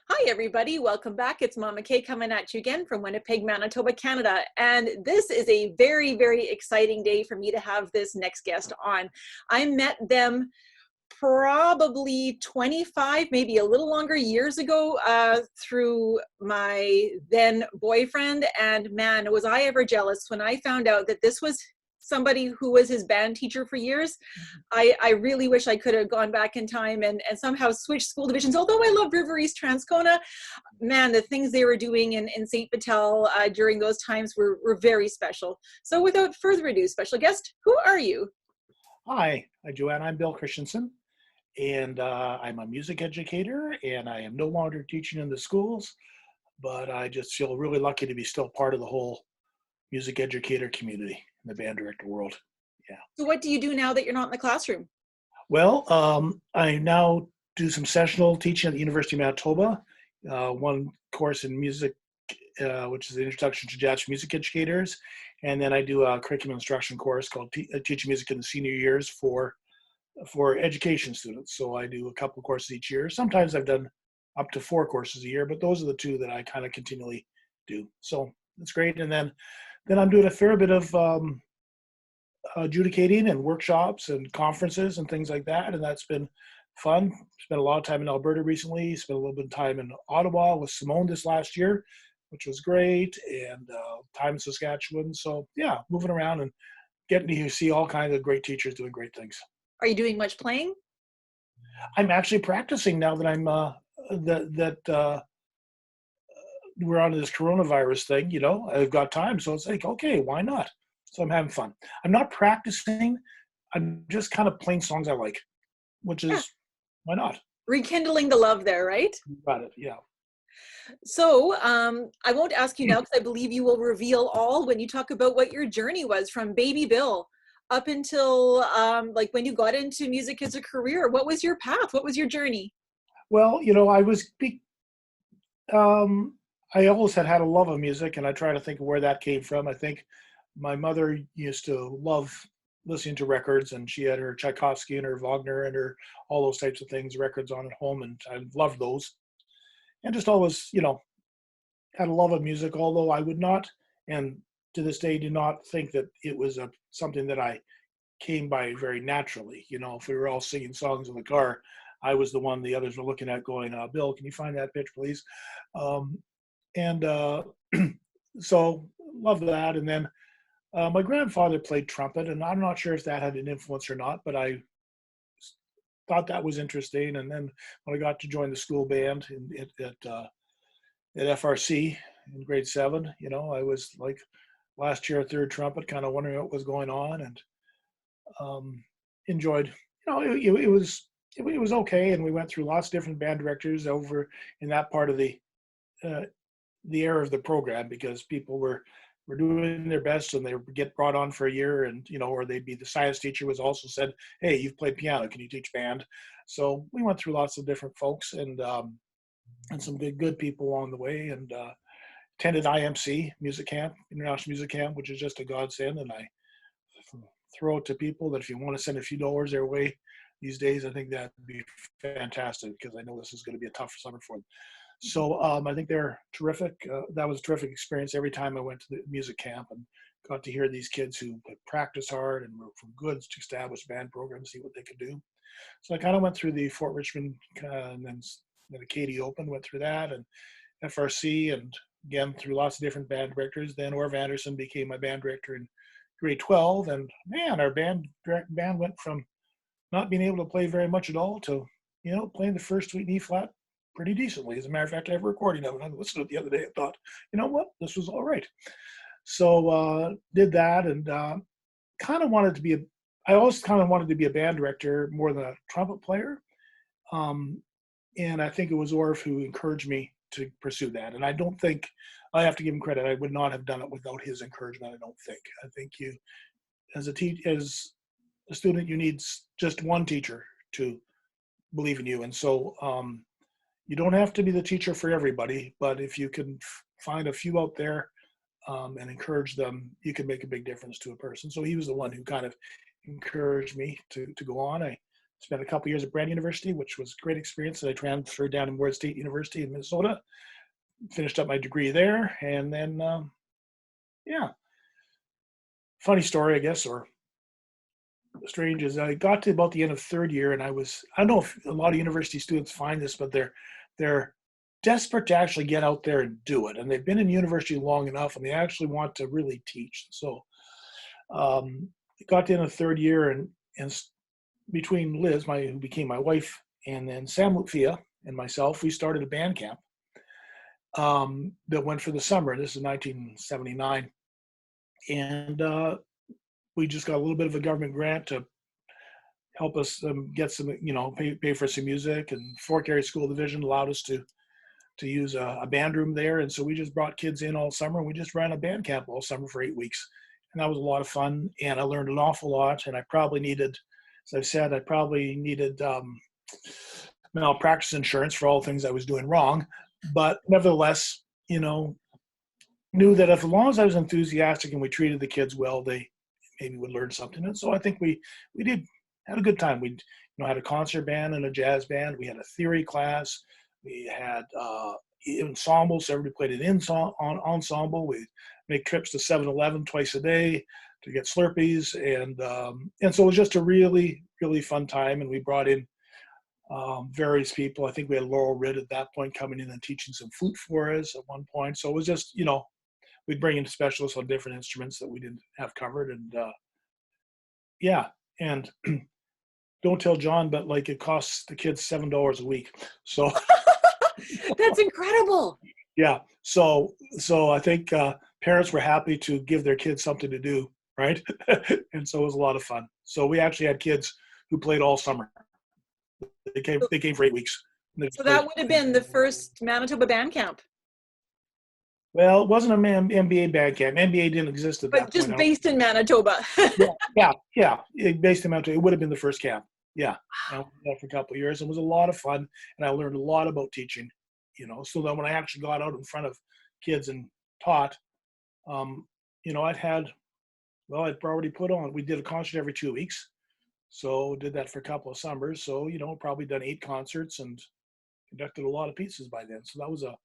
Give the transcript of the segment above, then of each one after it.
Hi, everybody. Welcome back. It's Mama Kay coming at you again from Winnipeg, Manitoba, Canada. And this is a very, very exciting day for me to have this next guest on. I met them probably 25, maybe a little longer years ago through my then boyfriend. And man, was I ever jealous when I found out that this was somebody who was his band teacher for years. I really wish I could have gone back in time and somehow switched school divisions. Although I love River East Transcona, man, the things they were doing in St. Vital during those times were very special. So without further ado, special guest, who are you? Hi, Joanne. I'm Bill Kristjanson, and I'm a music educator, and I am no longer teaching in the schools, but I just feel really lucky to be still part of the whole music educator community in the band director world. Yeah. So what do you do now that you're not in the classroom? Well, I now do some sessional teaching at the University of Manitoba, one course in music, which is the Introduction to Jazz for Music Educators, and then I do a curriculum instruction course called Teaching Music in the Senior Years for education students. So I do a couple of courses each year. Sometimes I've done up to 4 courses a year, but those are the 2 that I kind of continually do. So it's great. And then I'm doing a fair bit of adjudicating and workshops and conferences and things like that. And that's been fun. Spent a lot of time in Alberta recently. Spent a little bit of time in Ottawa with Simone this last year, which was great, and time in Saskatchewan. So yeah, moving around and getting to see all kinds of great teachers doing great things. Are you doing much playing? I'm actually practicing now that I'm we're on this coronavirus thing. You know, I've got time, so it's like, okay, why not? So I'm having fun. I'm not practicing. I'm just kind of playing songs I like, which Yeah. is why not? Rekindling the love there, right? Got it. Yeah. So I won't ask you now because I believe you will reveal all when you talk about what your journey was from baby Bill up until like when you got into music as a career. What was your path? What was your journey? Well, you know, um, I always had a love of music, and I try to think of where that came from. I think my mother used to love listening to records, and she had her Tchaikovsky and her Wagner and her all those types of things, records on at home, and I loved those. And just always, you know, had a love of music, although I would not, and to this day, do not think that it was something that I came by very naturally. You know, if we were all singing songs in the car, I was the one the others were looking at going, Bill, can you find that pitch, please? Um, and so love that. And then my grandfather played trumpet, and I'm not sure if that had an influence or not, but I thought that was interesting. And then when I got to join the school band at FRC in grade 7, you know, I was like last year, 3rd trumpet, kind of wondering what was going on, and enjoyed, you know, it was okay. And we went through lots of different band directors over in that part of the era of the program, because people were doing their best, and they would get brought on for a year, and you know, or they'd be, the science teacher was also said, hey, you've played piano, can you teach band? So we went through lots of different folks, and some good people along the way, and attended IMC music camp, International Music Camp, which is just a godsend. And I throw it to people that if you want to send a few dollars their way these days, I think that'd be fantastic, because I know this is going to be a tough summer for them. So I think they're terrific. That was a terrific experience every time I went to the music camp, and got to hear these kids who had practiced hard and were from good established band programs, see what they could do. So I kind of went through the Fort Richmond and then the Katy Open, went through that, and FRC, and again through lots of different band directors. Then Orv Anderson became my band director in grade 12, and man, our band went from not being able to play very much at all to, you know, playing the first suite in E flat pretty decently. As a matter of fact, I have a recording of it. I listened to it the other day and thought, you know what, this was all right. So did that, and kind of wanted to be I always kind of wanted to be a band director more than a trumpet player. And I think it was Orv who encouraged me to pursue that. And I don't think, I have to give him credit, I would not have done it without his encouragement, I don't think. I think you, as a student, you need just one teacher to believe in you. And so you don't have to be the teacher for everybody, but if you can find a few out there and encourage them, you can make a big difference to a person. So he was the one who kind of encouraged me to go on. I spent a couple years at Brand University, which was a great experience. And I transferred down to Moore State University in Minnesota, finished up my degree there. And then, yeah, funny story, I guess, or strange, is I got to about the end of third year, and I don't know if a lot of university students find this, but they're desperate to actually get out there and do it. And they've been in university long enough, and they actually want to really teach. So got to the end of third year, and between Liz, who became my wife, and then Sam Lupfia and myself, we started a band camp that went for the summer. This is 1979. And we just got a little bit of a government grant to help us get some, pay for some music. And Fort Garry School Division allowed us to use a band room there. And so we just brought kids in all summer, and we just ran a band camp all summer for 8 weeks. And that was a lot of fun. And I learned an awful lot. And I probably needed, as I've said, malpractice insurance for all the things I was doing wrong. But nevertheless, knew that as long as I was enthusiastic and we treated the kids well, they maybe would learn something. And so I think we had a good time. We had a concert band and a jazz band. We had a theory class. We had ensembles. So everybody played an ensemble. We make trips to 7-Eleven twice a day to get Slurpees. And so it was just a really, really fun time. And we brought in various people. I think we had Laurel Ridd at that point coming in and teaching some flute for us at one point. So it was just, we'd bring in specialists on different instruments that we didn't have covered. And and don't tell John, but like it costs the kids $7 a week. So that's incredible. Yeah. So I think parents were happy to give their kids something to do, right? And so it was a lot of fun. So we actually had kids who played all summer. They came for 8 weeks. So that would have been the first Manitoba band camp. Well, it wasn't an MBA band camp. MBA didn't exist at that point. But just based in Manitoba. Yeah. Based in Manitoba, it would have been the first camp. Yeah. I was there for a couple of years. It was a lot of fun, and I learned a lot about teaching. So that when I actually got out in front of kids and taught, I'd already put on. We did a concert every 2 weeks, so did that for a couple of summers. So probably done 8 concerts and conducted a lot of pieces by then. So that was a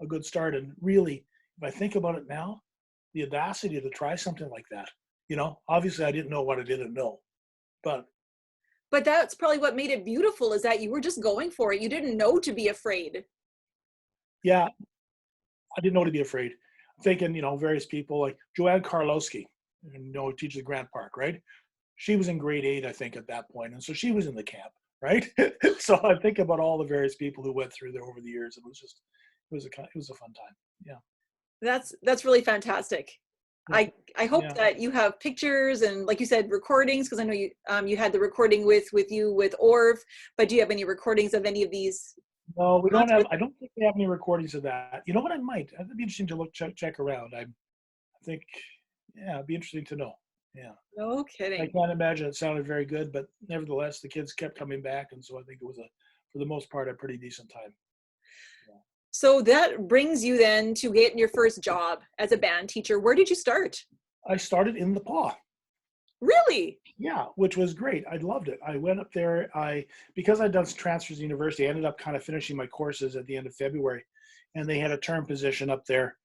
good start. And really, if I think about it now, the audacity to try something like that. Obviously I didn't know what I didn't know, but that's probably what made it beautiful, is that you were just going for it. You didn't know to be afraid. Yeah, I didn't know to be afraid. I'm thinking, various people like Joanne Karlowski, who teaches at Grant Park, right? She was in grade 8, I think, at that point. And so she was in the camp, right? So I think about all the various people who went through there over the years. It was a fun time. Yeah. That's really fantastic. Yeah. I hope that you have pictures and, like you said, recordings, because I know you had the recording with Orv, but do you have any recordings of any of these? No, we don't have. I don't think we have any recordings of that. You know what? I might. It'd be interesting to check around. I think, it'd be interesting to know. Yeah. No kidding. I can't imagine it sounded very good, but nevertheless, the kids kept coming back, and so I think it was for the most part, a pretty decent time. Yeah. So that brings you then to getting your first job as a band teacher. Where did you start? I started in the PAW. Really? Yeah, which was great. I loved it. I went up there. Because I'd done transfers to university, I ended up kind of finishing my courses at the end of February, and they had a term position up there.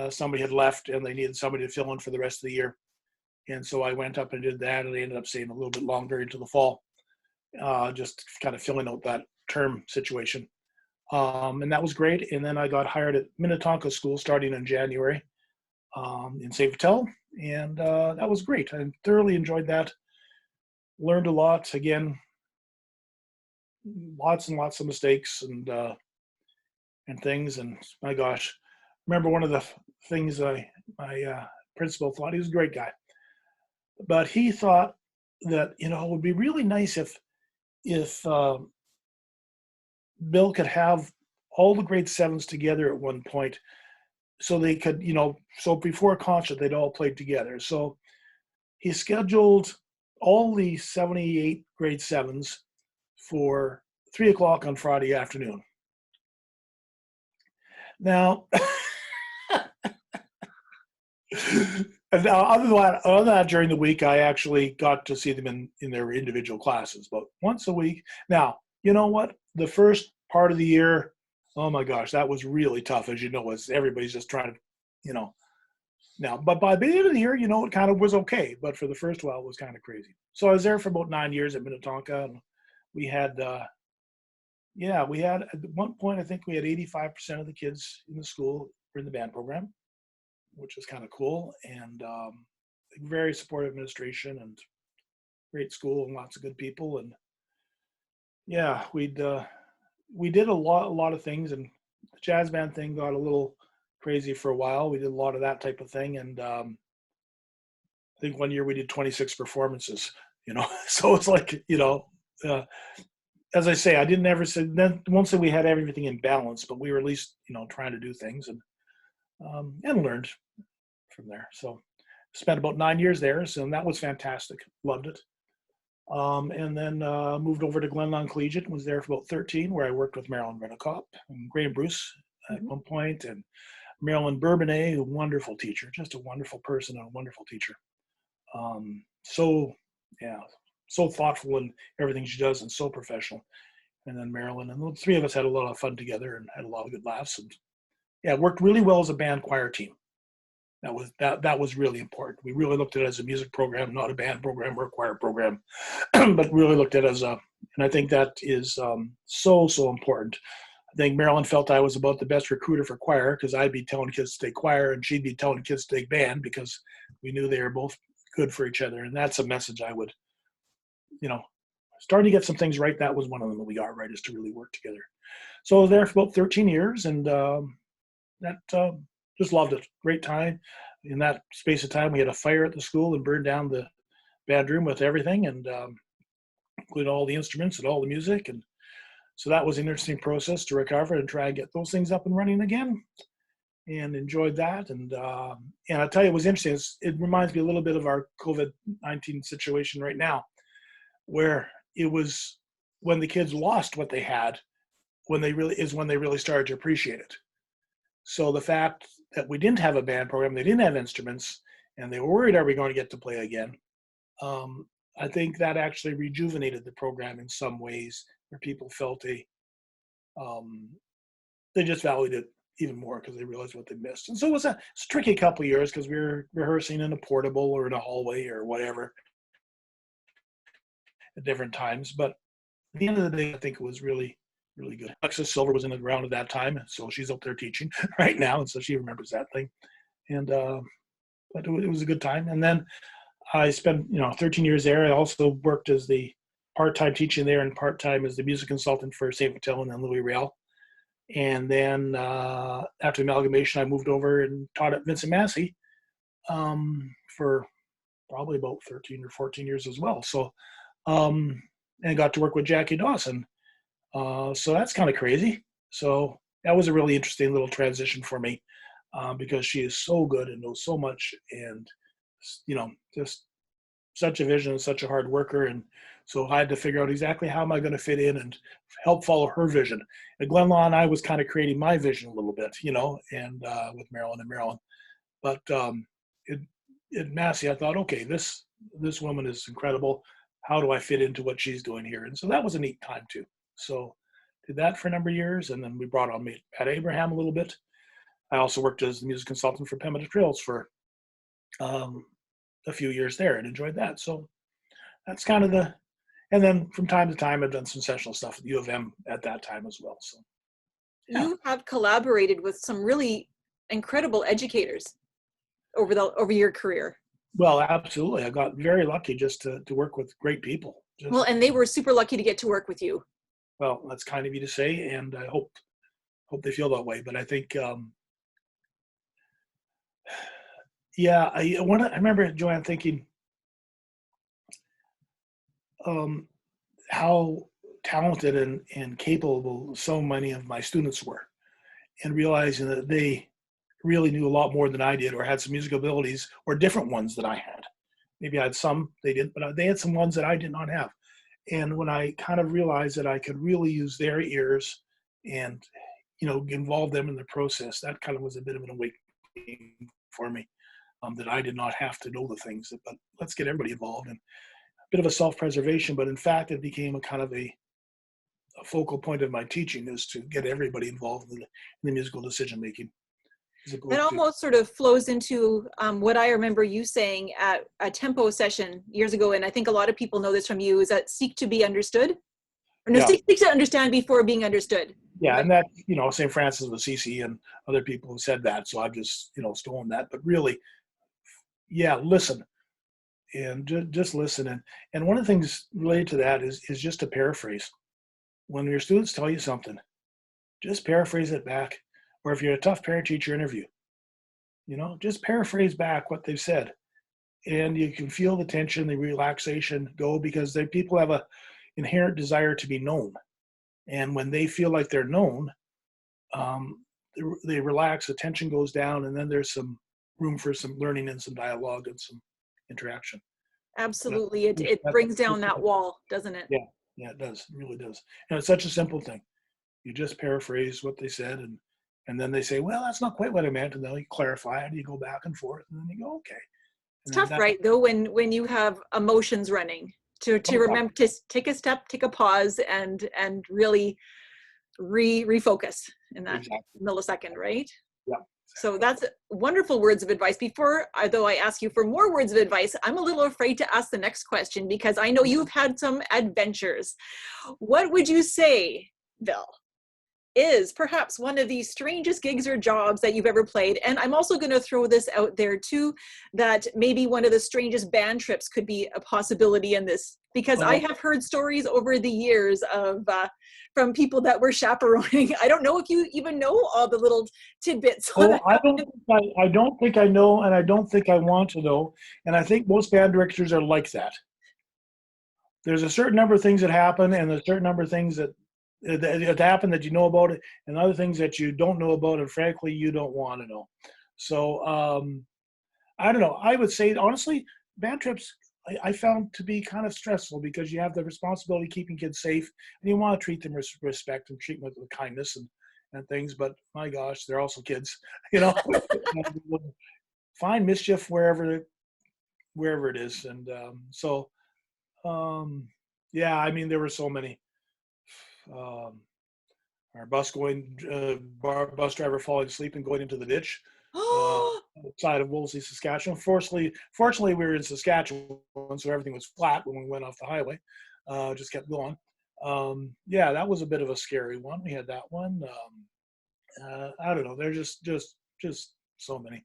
Somebody had left, and they needed somebody to fill in for the rest of the year. And so I went up and did that, and I ended up staying a little bit longer into the fall, just kind of filling out that term situation. And that was great. And then I got hired at Minnetonka School starting in January in Savetel. And that was great. I thoroughly enjoyed that. Learned a lot. Again, lots and lots of mistakes and things. And my gosh, remember one of the things my principal thought, he was a great guy, but he thought that, it would be really nice if Bill could have all the grade 7s together at one point, so they could, so before a concert, they'd all played together. So he scheduled all the 78 grade 7s for 3:00 on Friday afternoon. Now, And other than that, during the week, I actually got to see them in their individual classes, but once a week. Now, you know what? The first part of the year, oh my gosh, that was really tough, as you know, as everybody's just trying to, you know, now, but by the end of the year, you know, it kind of was okay. But for the first while, it was kind of crazy. So I was there for about 9 years at Minnetonka, and we had, we had at one point, I think we had 85% of the kids in the school were in the band program, which was kind of cool, and very supportive administration and great school and lots of good people. And yeah, we did a lot of things, and the jazz band thing got a little crazy for a while. We did a lot of that type of thing, and I think one year we did 26 performances. You know, so it's like, you know, as I say, I didn't ever say then. Won't say we had everything in balance, but we were at least, you know, trying to do things and learned from there. So spent about 9 years there, so that was fantastic. Loved it. And then moved over to Glenlawn Collegiate. Was there for about 13, where I worked with Marilyn Rennicott and Graham Bruce at one point, and Marilyn Bourbonnais, a wonderful teacher, just a wonderful person and a wonderful teacher. So thoughtful in everything she does and so professional. And then Marilyn, and the three of us had a lot of fun together and had a lot of good laughs. And yeah, it worked really well as a band choir team. That was really important. We really looked at it as a music program, not a band program or a choir program, but really looked at it as and I think that is so important. I think Marilyn felt I was about the best recruiter for choir, because I'd be telling kids to take choir and she'd be telling kids to take band, because we knew they were both good for each other. And that's a message I would, you know, starting to get some things right. That was one of them that we got right, is to really work together. So I was there for about 13 years, and just loved it. Great time. In that space of time, we had a fire at the school and burned down the band room with everything, and including all the instruments and all the music. And so that was an interesting process to recover and try and get those things up and running again, and enjoyed that. And I'll tell you, it was interesting. It reminds me a little bit of our COVID-19 situation right now, where it was when the kids lost what they had, when they really started to appreciate it. So the fact that we didn't have a band program, they didn't have instruments, and they were worried, are we going to get to play again? I think that actually rejuvenated the program in some ways, where people felt they just valued it even more because they realized what they missed. And so it's a tricky couple of years, because we were rehearsing in a portable or in a hallway or whatever at different times. But at the end of the day, I think it was really good. Alexis Silver was in the ground at that time, so she's up there teaching right now, and so she remembers that thing. And but it was a good time. And then I spent 13 years there. I also worked as the part-time teaching there and part-time as the music consultant for St. Matilda and Louis Riel. And then after the amalgamation, I moved over and taught at Vincent Massey for probably about 13 or 14 years as well. So and got to work with Jackie Dawson. So that's kind of crazy. So that was a really interesting little transition for me, because she is so good and knows so much, and just such a vision and such a hard worker. And so I had to figure out exactly how am I going to fit in and help follow her vision. At Glenlawn, I was kind of creating my vision a little bit, and with Marilyn. But at Massey, I thought, okay, this woman is incredible. How do I fit into what she's doing here? And so that was a neat time too. So did that for a number of years, and then we brought on Pat Abraham a little bit. I also worked as the music consultant for Pembina Trails for a few years there, and enjoyed that. So that's kind of and then from time to time, I've done some sessional stuff at U of M at that time as well. So yeah. You have collaborated with some really incredible educators over your career. Well, absolutely. I got very lucky just to work with great people. Well, and they were super lucky to get to work with you. Well, that's kind of you to say, and I hope they feel that way. But I think, I remember, Joanne, thinking how talented and capable so many of my students were, and realizing that they really knew a lot more than I did, or had some musical abilities, or different ones that I had. Maybe I had some, they didn't, but they had some ones that I did not have. And when I kind of realized that I could really use their ears and, involve them in the process, that kind of was a bit of an awakening for me. that I did not have to know the things, but let's get everybody involved. And a bit of a self-preservation, but in fact, it became a kind of a focal point of my teaching is to get everybody involved in the musical decision making. That almost sort of flows into what I remember you saying at a tempo session years ago, and I think a lot of people know this from you, is that seek to be understood, or no, seek to understand before being understood. Yeah, right? and that, St. Francis of Assisi and other people have said that, so I've just, stolen that. But really, listen, and just listen. And one of the things related to that is just to paraphrase. When your students tell you something, just paraphrase it back. Or if you're a tough parent-teacher interview, just paraphrase back what they've said. And you can feel the tension, the relaxation go, because people have a inherent desire to be known. And when they feel like they're known, they relax, the tension goes down, and then there's some room for some learning and some dialogue and some interaction. Absolutely. It brings down that wall, doesn't it? Yeah, it does. It really does. And it's such a simple thing. You just paraphrase what they said, and then they say, well, that's not quite what I meant. And then you clarify it, you go back and forth, and then you go, okay. It's tough, right, though, when you have emotions running, to remember to take a step, take a pause, and really refocus in that millisecond, right? Yeah. So that's wonderful words of advice. Before, though, I ask you for more words of advice, I'm a little afraid to ask the next question, because I know you've had some adventures. What would you say, Bill, is perhaps one of the strangest gigs or jobs that you've ever played? And I'm also going to throw this out there too, that maybe one of the strangest band trips could be a possibility in this, because I have heard stories over the years of from people that were chaperoning. I don't know if you even know all the little tidbits. I don't think I know, and I don't think I want to know. And I think most band directors are like that. There's a certain number of things that happen, and there's a certain number of things that happen that you know about it, and other things that you don't know about, and frankly, you don't want to know. So I don't know. I would say, honestly, band trips I found to be kind of stressful, because you have the responsibility of keeping kids safe, and you want to treat them with respect and treat them with kindness and things. But my gosh, they're also kids, Find mischief wherever it is. And there were so many. Our bus bus driver falling asleep and going into the ditch outside of Wolseley, Saskatchewan. Fortunately, we were in Saskatchewan, so everything was flat when we went off the highway. Just kept going. That was a bit of a scary one. We had that one. I don't know. There's just so many.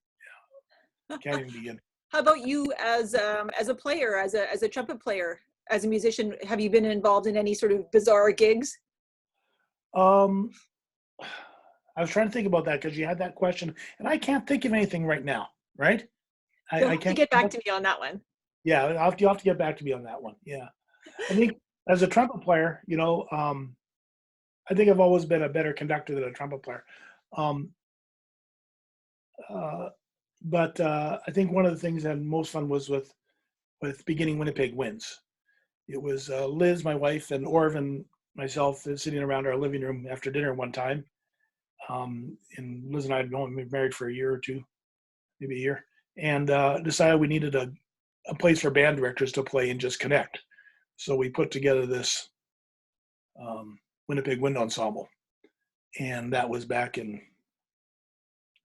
Yeah, can't even begin. How about you as a player, as a trumpet player, as a musician? Have you been involved in any sort of bizarre gigs? I was trying to think about that, because you had that question, and I can't think of anything right now. Right? I can't get back to me on that one. Yeah, you'll have to get back to me on that one. Yeah, I think as a trumpet player, I think I've always been a better conductor than a trumpet player. But I think one of the things that had most fun was with beginning Winnipeg Winds. It was Liz, my wife, and Orv and myself sitting around our living room after dinner one time. And Liz and I had been married for a year or two, maybe a year, and decided we needed a place for band directors to play and just connect. So we put together this Winnipeg Wind Ensemble, and that was back in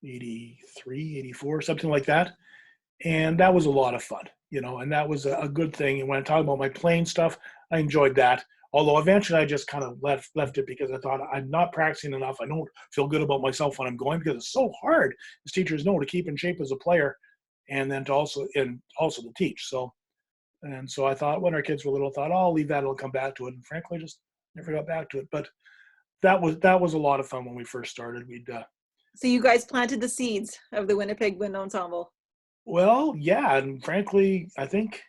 83, 84, something like that. And that was a lot of fun, and that was a good thing. And when I talk about my playing stuff, I enjoyed that. Although eventually I just kind of left it, because I thought I'm not practicing enough. I don't feel good about myself when I'm going, because it's so hard, as teachers know, to keep in shape as a player, and then to also to teach. So I thought, when our kids were little, I thought, I'll leave that, I'll come back to it. And frankly, just never got back to it. But that was a lot of fun when we first started. So you guys planted the seeds of the Winnipeg Wind Ensemble. Well, yeah, and frankly, I think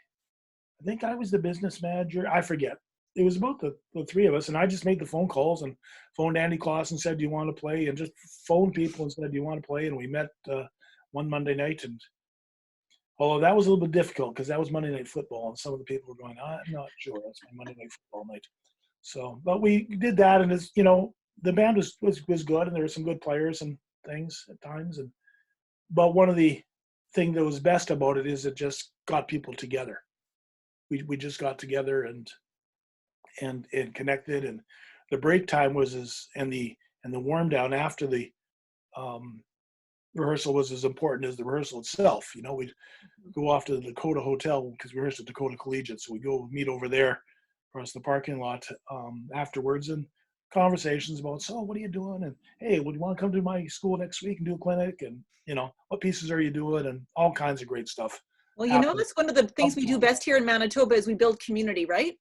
I was the business manager. I forget. It was about the three of us, and I just made the phone calls and phoned Andy Kloss and said, do you want to play? And just phoned people and said, do you want to play? And we met one Monday night, and although that was a little bit difficult, because that was Monday Night Football, and some of the people were going, I'm not sure, that's my Monday Night Football night. So, but we did that, and it's, the band was good, and there were some good players and things at times. But one of the thing that was best about it is it just got people together. We just got together and connected, and the break time and the warm down after the um, rehearsal was as important as the rehearsal itself. You know, we'd go off to the Dakota Hotel because we rehearsed at Dakota Collegiate, so we go meet over there across the parking lot afterwards, and conversations about, so what are you doing, and hey, would you want to come to my school next week and do a clinic, and you know, what pieces are you doing, and all kinds of great stuff Well, you know, happened. that's one of the things we do best here in Manitoba is we build community, right?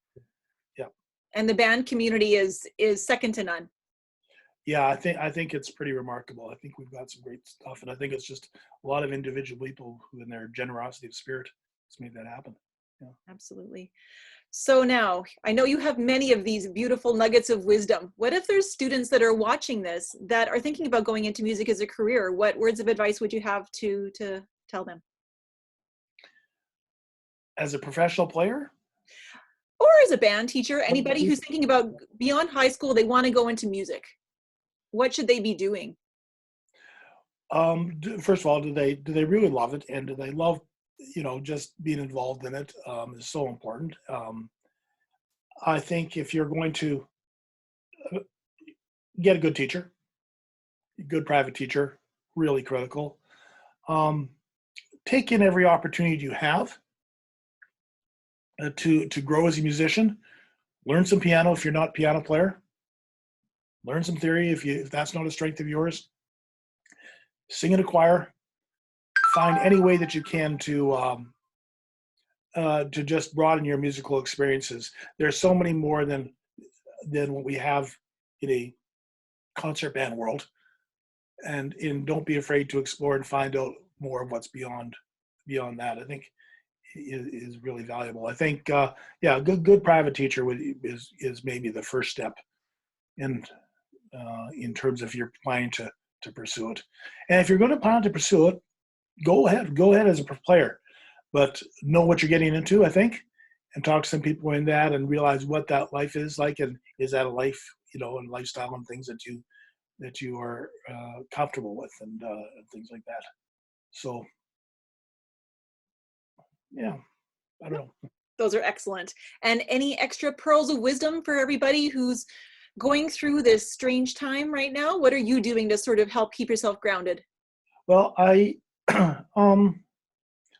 Yeah. And the band community is second to none. Yeah, I think it's pretty remarkable. I think we've got some great stuff, and I think it's just a lot of individual people who, in their generosity of spirit, has made that happen. Yeah. Absolutely. So now, I know you have many of these beautiful nuggets of wisdom. What if there's students that are watching this that are thinking about going into music as a career? What words of advice would you have to tell them? As a professional player, Or as a band teacher, anybody who's thinking about beyond high school, they want to go into music. What should they be doing? first of all, do they really love it, and do they love, you know, just being involved in it is so important. I think if you're going to get a good teacher, a good private teacher, really critical. Um, Take in every opportunity you have to grow as a musician. Learn some piano if you're not a piano player. Learn some theory if that's not a strength of yours. Sing in a choir. Find any way that you can to just broaden your musical experiences. There's so many more than what we have in a concert band world, and don't be afraid to explore and find out more of what's beyond that. I think is really valuable. I think yeah, a good private teacher is maybe the first step in terms of you're planning to pursue it. And if you're going to plan to pursue it, go ahead as a player, but know what you're getting into, I think, and talk to some people in that and realize what that life is like, and is that a life, you know, and lifestyle and things that you are comfortable with, and things like that. So yeah, I don't know. Those are excellent. And any extra pearls of wisdom for everybody who's going through this strange time right now? What are you doing to sort of help keep yourself grounded? Well, I've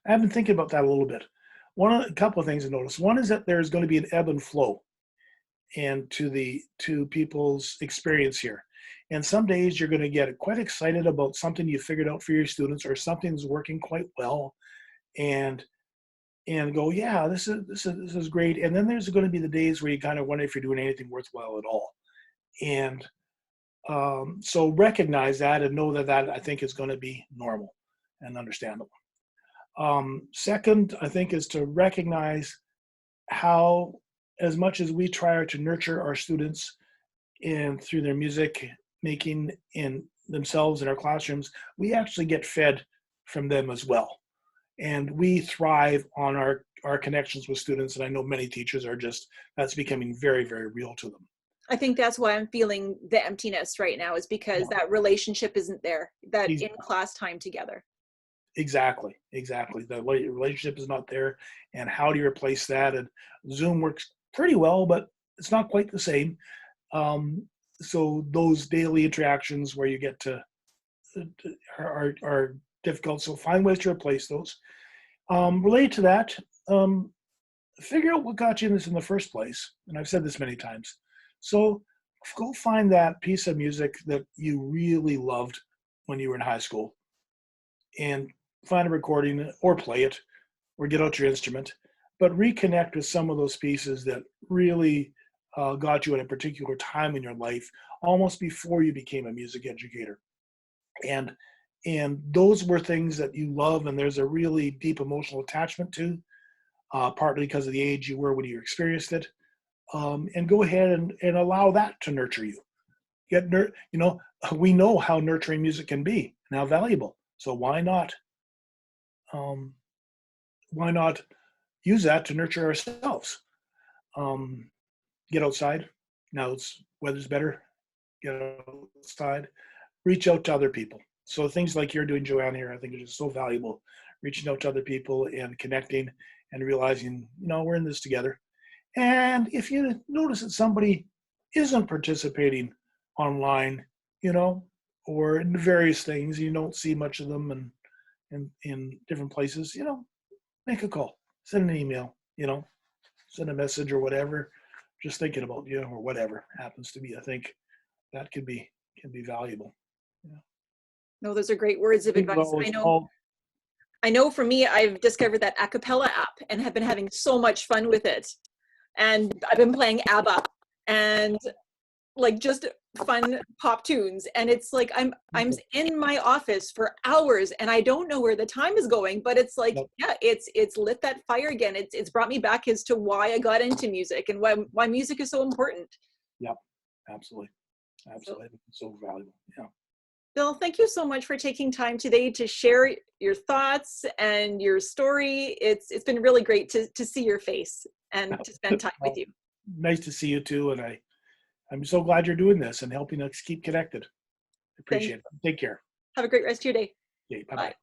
been thinking about that a little bit. A couple of things to notice. One is that there's going to be an ebb and flow and to people's experience here. And some days you're going to get quite excited about something you figured out for your students, or something's working quite well, and go, yeah, this is great. And then there's going to be the days where you kind of wonder if you're doing anything worthwhile at all. And so recognize that and know that I think is going to be normal and understandable. Second, I think, is to recognize how, as much as we try to nurture our students and through their music making in themselves in our classrooms, we actually get fed from them as well. And we thrive on our connections with students. And I know many teachers that's becoming very, very real to them. I think that's why I'm feeling the emptiness right now, is because that relationship isn't there, that in-class time together. Exactly. The relationship is not there. And how do you replace that? And Zoom works pretty well, but it's not quite the same. So those daily interactions where you get to are difficult. So find ways to replace those. Related to that, figure out what got you in this in the first place. And I've said this many times. So go find that piece of music that you really loved when you were in high school, and find a recording or play it or get out your instrument, but reconnect with some of those pieces that really got you at a particular time in your life, almost before you became a music educator. And those were things that you love, and there's a really deep emotional attachment to, partly because of the age you were when you experienced it. And go ahead and allow that to nurture you. We know how nurturing music can be and how valuable. So why not use that to nurture ourselves? Get outside. Now weather's better. Get outside. Reach out to other people. So things like you're doing, Joanne, here, I think are just so valuable. reaching out to other people and connecting and realizing, we're in this together. And if you notice that somebody isn't participating online, or in various things, you don't see much of them and in different places, make a call, send an email, send a message or whatever, just thinking about you or whatever happens to be. I think that can be valuable. Yeah. No, those are great words of advice. I know. I know for me, I've discovered that a cappella app and have been having so much fun with it. And I've been playing ABBA and like just fun pop tunes. And it's like I'm in my office for hours and I don't know where the time is going, but it's like, yeah, it's lit that fire again. It's brought me back as to why I got into music and why music is so important. Yep, absolutely. Absolutely. So valuable. Yeah. Bill, thank you so much for taking time today to share your thoughts and your story. It's been really great to see your face and to spend time with you. Nice to see you too. And I'm so glad you're doing this and helping us keep connected. Appreciate it. Take care. Have a great rest of your day. Okay, bye-bye. Bye.